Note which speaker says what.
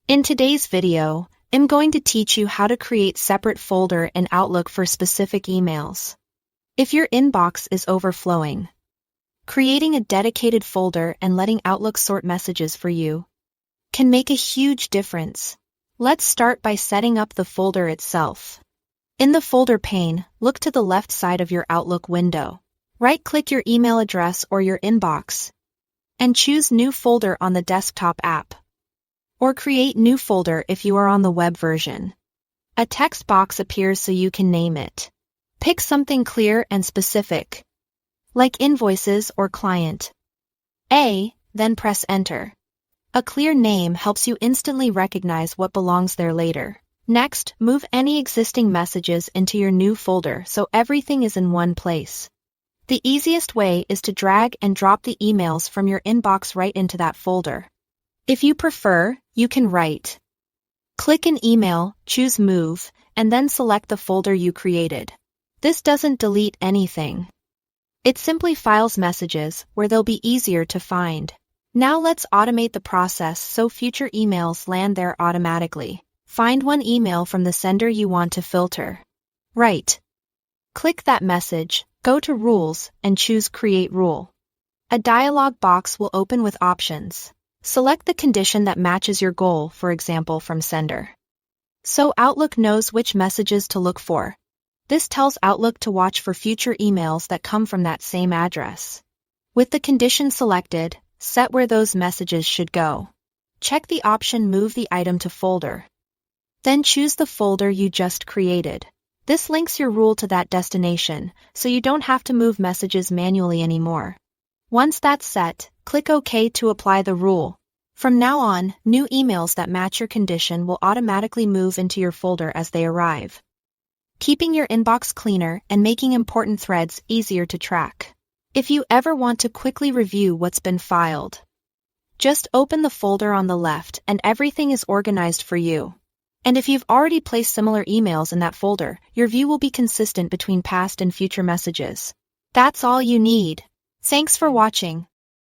Speaker 1: In today's video, I'm going to teach you how to create separate folder in Outlook for specific emails. If your inbox is overflowing, creating a dedicated folder and letting Outlook sort messages for you can make a huge difference. Let's start by setting up the folder itself. In the folder pane, look to the left side of your Outlook window. Right-click your email address or your inbox and choose New Folder on the desktop app, or Create New Folder if you are on the web version. A text box appears so you can name it. Pick something clear and specific, like Invoices or Client A, then press Enter. A clear name helps you instantly recognize what belongs there later. Next, move any existing messages into your new folder so everything is in one place. The easiest way is to drag and drop the emails from your inbox right into that folder. If you prefer, you can click an email, choose Move, and then select the folder you created. This doesn't delete anything. It simply files messages where they'll be easier to find. Now let's automate the process so future emails land there automatically. Find one email from the sender you want to filter. Click that message, go to Rules, and choose Create Rule. A dialog box will open with options. Select the condition that matches your goal, for example from sender, so Outlook knows which messages to look for. This tells Outlook to watch for future emails that come from that same address. With the condition selected, set where those messages should go. Check the option Move the item to folder. Then choose the folder you just created. This links your rule to that destination, so you don't have to move messages manually anymore. Once that's set, click OK to apply the rule. From now on, new emails that match your condition will automatically move into your folder as they arrive, keeping your inbox cleaner and making important threads easier to track. If you ever want to quickly review what's been filed, just open the folder on the left and everything is organized for you. And if you've already placed similar emails in that folder, your view will be consistent between past and future messages. That's all you need. Thanks for watching.